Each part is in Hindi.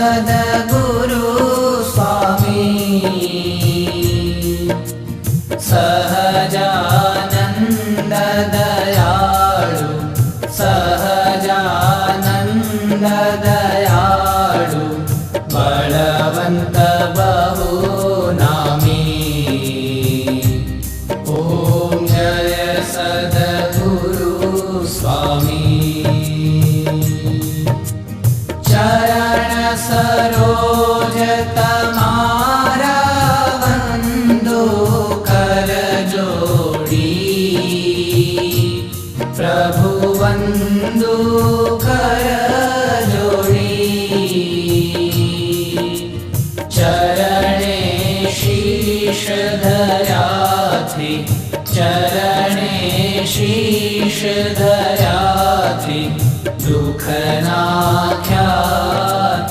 सद्गुरु स्वामी सहजानंद दयाळु सहजानंद दयाळु बलवंत बहुनामी। ओम जय सद्गुरु स्वामी। चरण सरोज तमारा वंदो कर जोड़ी प्रभु वंदो कर जोड़ी चरणे शीश धरा थी चरणे शीश धरा थी दुख नाख्या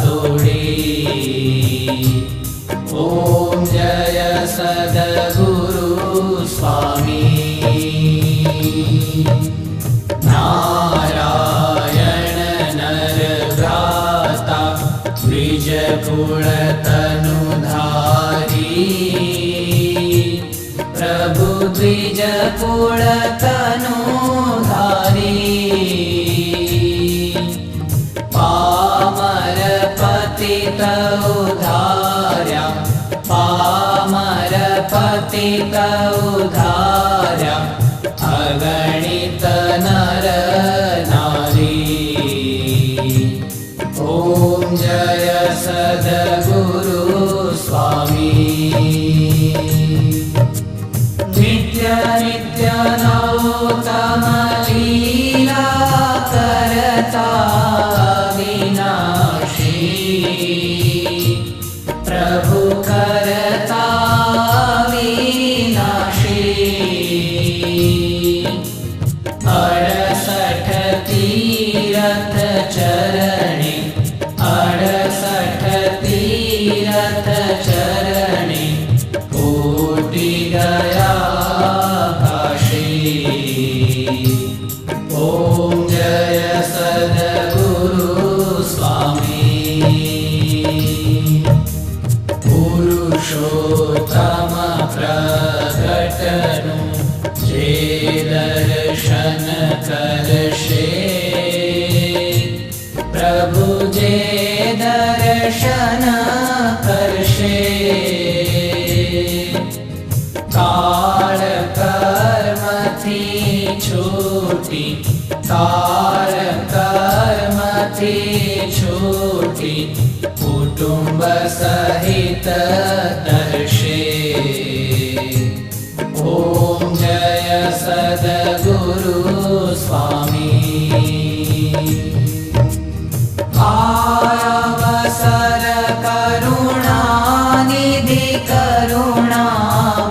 तोड़ी। ओम जय सद्गुरु स्वामी। नारायण नर भ्राता द्विजकुल तनुधारी प्रभु द्विजकुल तनुधारी पामर पतित उद्धार्या पामर पतित उद्धार्या अगणित नर नारी। ओम जय सद्गुरु स्वामी। नित्य नित्य नौतम लीला करता विनाशी प्रभु करता विनाशी। 68 तीरथ चरणे 68 तीरथ चरणे कोटि गया काशी। ओम जय सद्गुरु स्वामी। पुरुषोत्तम प्रकटनु जे दर्शन करशे प्रभु जे दर्शन करशे। काल कर्म थी छूटी काल कर्म थी छूटी कुटुंब सहित दर्शे। ओम जय सद्गुरु स्वामी। आयावसर करुणा निधि करुणा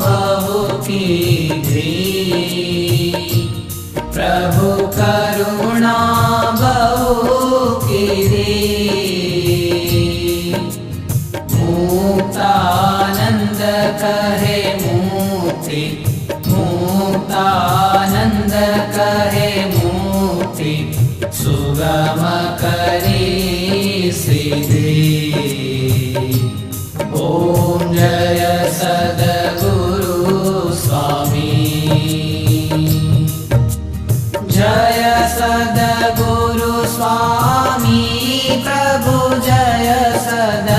बहु कीधी प्रभु करुणा बहु कीधी। मुक्तानंद कहे मुक्ति मुक्तानंद कहे मुक्ति सुगम करी सिद्धि। ओम जय सद्गुरु स्वामी। जय सद्गुरु स्वामी प्रभु जय सद्गुरु